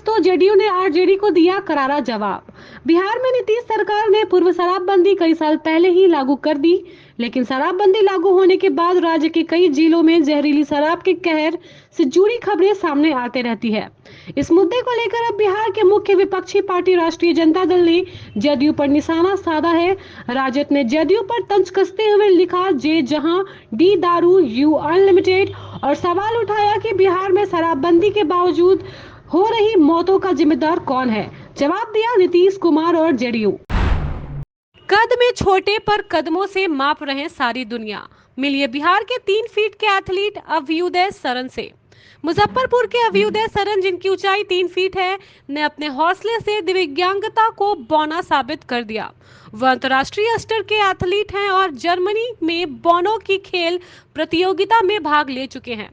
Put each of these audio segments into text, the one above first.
दोस्तों, जेडीयू ने आरजेडी को दिया करारा जवाब। बिहार में नीतीश सरकार ने पूर्व शराबबंदी कई साल पहले ही लागू कर दी, लेकिन शराबबंदी लागू होने के बाद राज्य के कई जिलों में जहरीली शराब के कहर से जुड़ी खबरें सामने आते रहती है। इस मुद्दे को लेकर अब बिहार के मुख्य विपक्षी पार्टी राष्ट्रीय जनता दल ने जदयू पर निशाना साधा है। राजद ने जदयू पर तंज कसते हुए लिखा, जे जहां डी दारू यू अनलिमिटेड, और सवाल उठाया कि बिहार में शराबबंदी के बावजूद हो रही मौतों का जिम्मेदार कौन है। जवाब दिया नीतीश कुमार और जेडीयू। कद में छोटे पर कदमों से माप रहे सारी दुनिया, मिलिए बिहार के 3 फीट के एथलीट अभ्युदय सरन से। मुजफ्फरपुर के अभ्युदय सरन, जिनकी ऊंचाई 3 फीट है, ने अपने हौसले से दिव्यांगता को बौना साबित कर दिया। वह अंतर्राष्ट्रीय स्तर के एथलीट हैं और जर्मनी में बौनों की खेल प्रतियोगिता में भाग ले चुके हैं।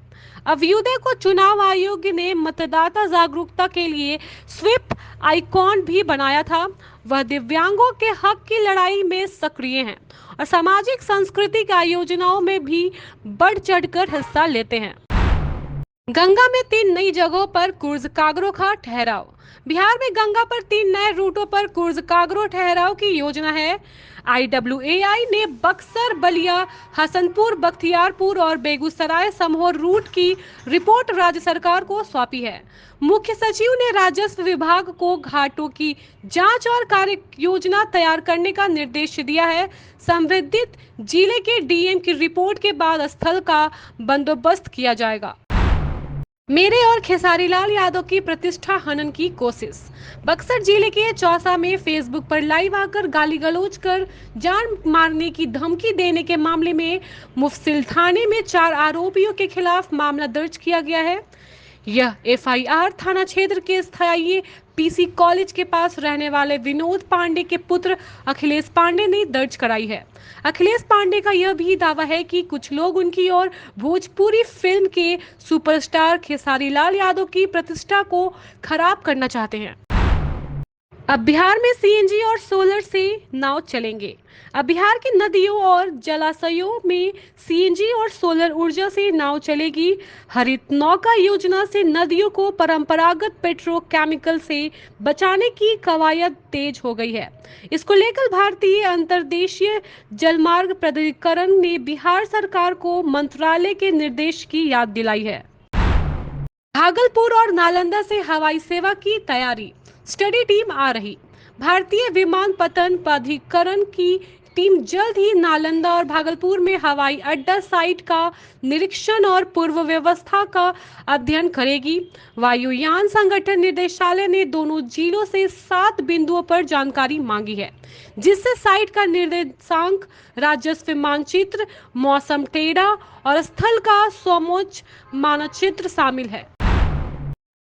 अभ्युदय को चुनाव आयोग ने मतदाता जागरूकता के लिए स्वीप आइकॉन भी बनाया था। वह दिव्यांगों के हक की लड़ाई में सक्रिय हैं और सामाजिक सांस्कृतिक आयोजनों में भी बढ़ चढ़कर हिस्सा लेते हैं। गंगा में 3 नई जगहों पर क्रूज कार्गो का ठहराव। बिहार में गंगा पर 3 नए रूटों पर क्रूज कार्गो ठहराव की योजना है। IWAI ने बक्सर, बलिया, हसनपुर, बख्तियारपुर और बेगूसराय समूह रूट की रिपोर्ट राज्य सरकार को सौंपी है। मुख्य सचिव ने राजस्व विभाग को घाटों की जांच और कार्य योजना तैयार करने का निर्देश दिया है। संबंधित जिले के डीएम की रिपोर्ट के बाद स्थल का बंदोबस्त किया जाएगा। मेरे और खेसारीलाल यादव की प्रतिष्ठा हनन की कोशिश। बक्सर जिले के चौसा में फेसबुक पर लाइव आकर गाली गलौज कर जान मारने की धमकी देने के मामले में मुफस्सिल थाने में 4 आरोपियों के खिलाफ मामला दर्ज किया गया है। यह FIR थाना क्षेत्र के स्थायी PC कॉलेज के पास रहने वाले विनोद पांडे के पुत्र अखिलेश पांडे ने दर्ज कराई है। अखिलेश पांडे का यह भी दावा है कि कुछ लोग उनकी और भोजपुरी फिल्म के सुपरस्टार खेसारीलाल यादव की प्रतिष्ठा को खराब करना चाहते हैं। अब बिहार में CNG और सोलर से नाव चलेंगे। अब बिहार की नदियों और जलाशयों में CNG और सोलर ऊर्जा से नाव चलेगी। हरित नौका योजना से नदियों को परंपरागत पेट्रोकेमिकल से बचाने की कवायद तेज हो गई है। इसको लेकर भारतीय अंतर्देशीय जलमार्ग प्राधिकरण ने बिहार सरकार को मंत्रालय के निर्देश की याद दिलाई है। भागलपुर और नालंदा से हवाई सेवा की तैयारी, स्टडी टीम आ रही। भारतीय विमानपत्तन प्राधिकरण की टीम जल्द ही नालंदा और भागलपुर में हवाई अड्डा साइट का निरीक्षण और पूर्व व्यवस्था का अध्ययन करेगी। वायुयान संगठन निदेशालय ने दोनों जिलों से 7 बिंदुओं पर जानकारी मांगी है, जिससे साइट का निर्देशांक, राजस्व मानचित्र, मौसम टेरा और स्थल का समोच्च मानचित्र शामिल है।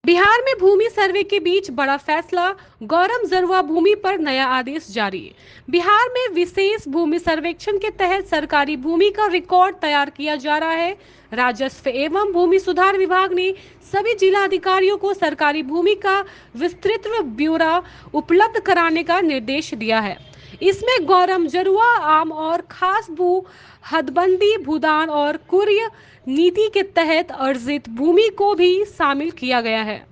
बिहार में भूमि सर्वे के बीच बड़ा फैसला, गौरम जरुआ भूमि पर नया आदेश जारी। बिहार में विशेष भूमि सर्वेक्षण के तहत सरकारी भूमि का रिकॉर्ड तैयार किया जा रहा है। राजस्व एवं भूमि सुधार विभाग ने सभी जिला अधिकारियों को सरकारी भूमि का विस्तृत ब्यौरा उपलब्ध कराने का निर्देश दिया है। इसमें गौरम जरुआ, आम और खास भू हदबंदी, भूदान और कुर्य नीति के तहत अर्जित भूमि को भी शामिल किया गया है।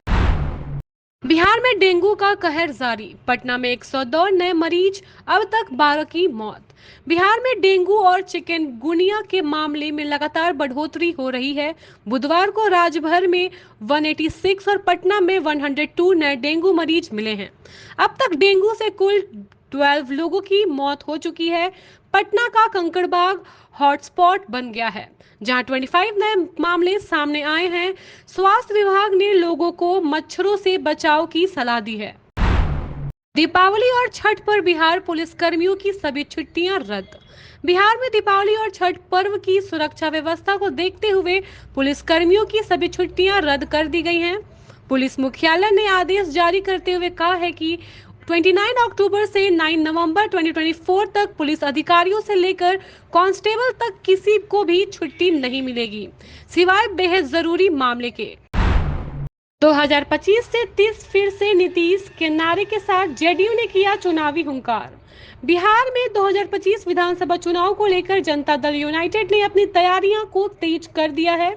बिहार में डेंगू का कहर जारी। पटना में 102 नए मरीज, अब तक 12 की मौत। बिहार में डेंगू और चिकनगुनिया के मामले में लगातार बढ़ोतरी हो रही है। बुधवार को राज्य भर में 186 और पटना में 102 नए डेंगू मरीज मिले हैं। अब तक डेंगू से कुल 12 लोगों की मौत हो चुकी है। पटना का कंकड़बाग हॉटस्पॉट बन गया है, जहां 25 नए मामले सामने आए हैं। स्वास्थ्य विभाग ने लोगों को मच्छरों से बचाव की सलाह दी है। दीपावली और छठ पर बिहार पुलिस कर्मियों की सभी छुट्टियां रद्द। बिहार में दीपावली और छठ पर्व की सुरक्षा व्यवस्था को देखते हुए पुलिस कर्मियों की सभी छुट्टियां रद्द कर दी गई हैं। पुलिस मुख्यालय ने आदेश जारी करते हुए कहा है कि 29 अक्टूबर से 9 नवंबर 2024 तक पुलिस अधिकारियों से लेकर कांस्टेबल तक किसी को भी छुट्टी नहीं मिलेगी, सिवाय बेहद जरूरी मामले के। 2025 से 30 फिर से नीतीश के नारे के साथ जेडीयू ने किया चुनावी हुंकार। बिहार में 2025 विधानसभा चुनाव को लेकर जनता दल यूनाइटेड ने अपनी तैयारियों को तेज कर दिया है।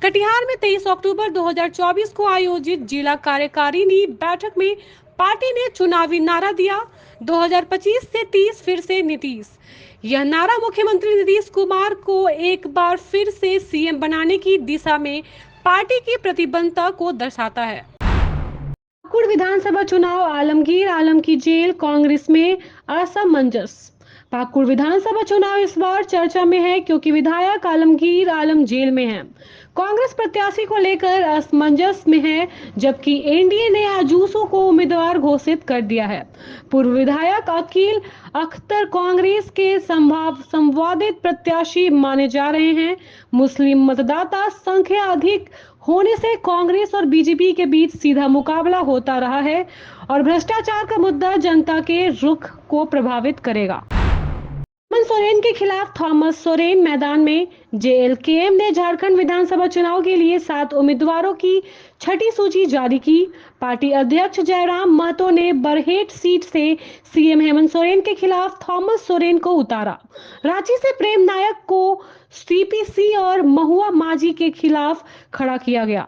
कटिहार में 23 अक्टूबर 2024 को आयोजित जिला कार्यकारिणी बैठक में पार्टी ने चुनावी नारा दिया, 2025 से 30 फिर से नीतीश। यह नारा मुख्यमंत्री नीतीश कुमार को एक बार फिर से सीएम बनाने की दिशा में पार्टी की प्रतिबद्धता को दर्शाता है। पाकुड़ विधानसभा चुनाव, आलमगीर आलम की जेल, कांग्रेस में असमंजस। पाकुड़ विधानसभा चुनाव इस बार चर्चा में है क्योंकि विधायक आलमगीर आलम जेल में हैं। कांग्रेस प्रत्याशी को लेकर असमंजस में है, जबकि एनडीए ने आजूसों को उम्मीदवार घोषित कर दिया है। पूर्व विधायक अकील अख्तर कांग्रेस के संवादित प्रत्याशी माने जा रहे हैं। मुस्लिम मतदाता संख्या अधिक होने से कांग्रेस और बीजेपी के बीच सीधा मुकाबला होता रहा है और भ्रष्टाचार का मुद्दा जनता के रुख को प्रभावित करेगा। हेमंत सोरेन के खिलाफ थॉमस सोरेन मैदान में। जेएलकेएम ने झारखंड विधानसभा चुनाव के लिए 7 उम्मीदवारों की छठी सूची जारी की। पार्टी अध्यक्ष जयराम महतो ने बरहेट सीट से सीएम हेमंत सोरेन के खिलाफ थॉमस सोरेन को उतारा। रांची से प्रेम नायक को सीपीसी और महुआ माझी के खिलाफ खड़ा किया गया।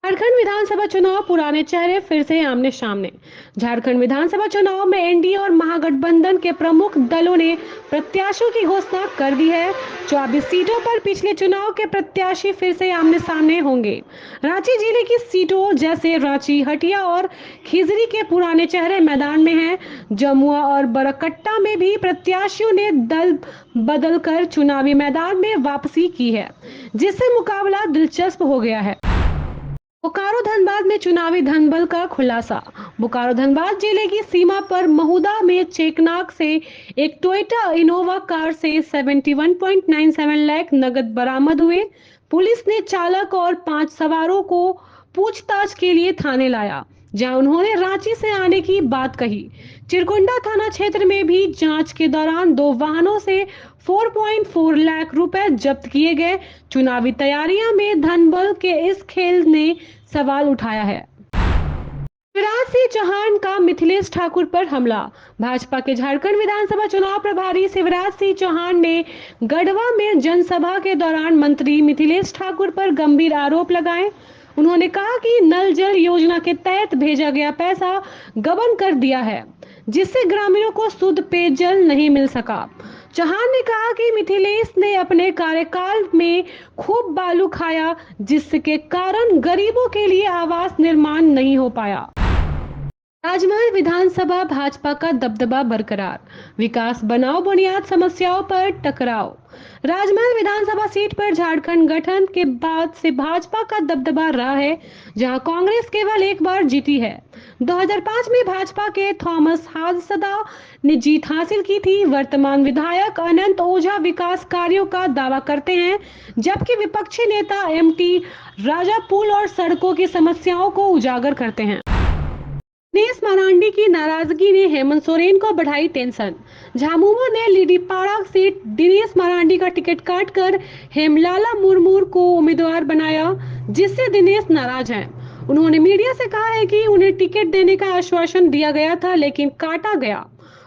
झारखंड विधानसभा चुनाव, पुराने चेहरे फिर से आमने सामने। झारखंड विधानसभा चुनाव में एनडीए और महागठबंधन के प्रमुख दलों ने प्रत्याशियों की घोषणा कर दी है। 24 सीटों पर पिछले चुनाव के प्रत्याशी फिर से आमने सामने होंगे। रांची जिले की सीटों जैसे रांची, हटिया और खिजरी के पुराने चेहरे मैदान में हैं। जमुआ और बरकट्टा में भी प्रत्याशियों ने दल बदलकर चुनावी मैदान में वापसी की है, जिससे मुकाबला दिलचस्प हो गया है। बोकारो धनबाद में चुनावी धनबल का खुलासा। बोकारो धनबाद जिले की सीमा पर महुदा में चेकनाक से एक टोयोटा इनोवा कार से 71.97 लाख नगद बरामद हुए। पुलिस ने चालक और 5 सवारों को पूछताछ के लिए थाने लाया, जहां उन्होंने रांची से आने की बात कही। चिरकुंडा थाना क्षेत्र में भी जांच के दौरान 2 वाहनों से 4.4 लाख रुपए जब्त किए गए। चुनावी तैयारियों में धनबल के इस खेल ने सवाल उठाया है। शिवराज सिंह चौहान का मिथिलेश ठाकुर पर हमला। भाजपा के झारखंड विधानसभा चुनाव प्रभारी शिवराज सिंह चौहान ने गढ़वा में जनसभा के दौरान मंत्री मिथिलेश ठाकुर पर गंभीर आरोप लगाए। उन्होंने कहा कि नल जल योजना के तहत भेजा गया पैसा गबन कर दिया है, जिससे ग्रामीणों को शुद्ध पेयजल नहीं मिल सका। चौहान ने कहा कि मिथिलेश ने अपने कार्यकाल में खूब बालू खाया, जिसके कारण गरीबों के लिए आवास निर्माण नहीं हो पाया। राजमहल विधानसभा, भाजपा का दबदबा बरकरार। विकास बनाओ बुनियाद समस्याओं पर टकराव। राजमहल विधानसभा सीट पर झारखंड गठन के बाद से भाजपा का दबदबा रहा है, जहां कांग्रेस केवल एक बार जीती है। 2005 में भाजपा के थॉमस हादसदा ने जीत हासिल की थी। वर्तमान विधायक अनंत ओझा विकास कार्यों का दावा करते हैं, जबकि विपक्षी नेता एमटी राजा पुल और सड़कों की समस्याओं को उजागर करते हैं। दिनेश मरांडी की नाराजगी ने हेमंत सोरेन को बढ़ाई टेंशन। झामुमो ने लीडीपाड़ा सीट दिनेश मरांडी का टिकट काटकर हेमलाला मुर्मू को उम्मीदवार बनाया, जिससे दिनेश नाराज हैं। उन्होंने मीडिया से कहा है कि उन्हें टिकट देने का आश्वासन दिया गया था, लेकिन काटा गया।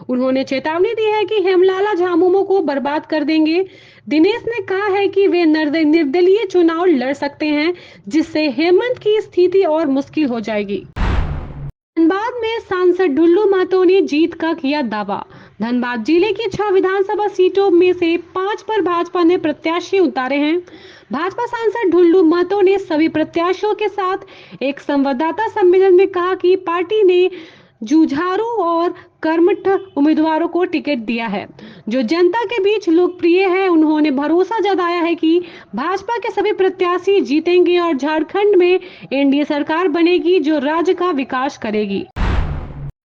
उन्होंने चेतावनी दी है कि हेमलाला झामुमो को बर्बाद कर देंगे। दिनेश ने कहा है कि वे निर्दलीय चुनाव लड़ सकते हैं, जिससे हेमंत की स्थिति और मुश्किल हो जाएगी। धनबाद में सांसद ढुल्लू महतो ने जीत का किया दावा। धनबाद जिले की 6 विधानसभा सीटों में से 5 पर भाजपा ने प्रत्याशी उतारे हैं। भाजपा सांसद ढुल्लू महतो ने सभी प्रत्याशियों के साथ एक संवाददाता सम्मेलन में कहा कि पार्टी ने जुझारू और कर्मठ उम्मीदवारों को टिकट दिया है, जो जनता के बीच लोकप्रिय है। उन्होंने भरोसा जताया है कि भाजपा के सभी प्रत्याशी जीतेंगे और झारखंड में एनडीए सरकार बनेगी, जो राज्य का विकास करेगी।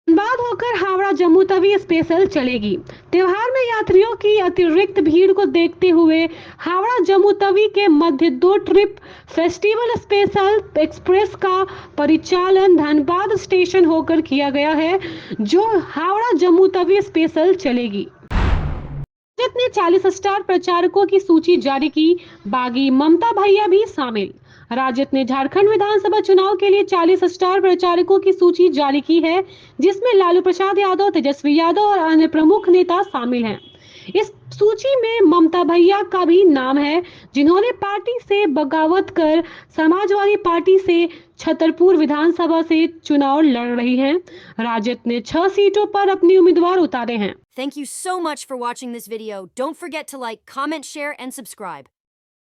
धनबाद होकर हावड़ा जम्मू तवी स्पेशल चलेगी। त्योहार में यात्रियों की अतिरिक्त भीड़ को देखते हुए हावड़ा जम्मू तवी के मध्य 2 ट्रिप फेस्टिवल स्पेशल एक्सप्रेस का परिचालन धनबाद स्टेशन होकर किया गया है, जो हावड़ा जम्मू तवी स्पेशल चलेगी। भाजपा ने 40 स्टार प्रचारकों की सूची जारी की। बागी ममता भैया भी शामिल। राजद ने झारखंड विधानसभा चुनाव के लिए 40 स्टार प्रचारकों की सूची जारी की है, जिसमें लालू प्रसाद यादव, तेजस्वी यादव और अन्य प्रमुख नेता शामिल हैं। इस सूची में ममता भैया का भी नाम है, जिन्होंने पार्टी से बगावत कर समाजवादी पार्टी से छतरपुर विधानसभा से चुनाव लड़ रही हैं। राजद ने 6 सीटों पर अपने उम्मीदवार उतारे हैं। Thank you so much for watching this video. Don't forget to like, comment, share, and subscribe.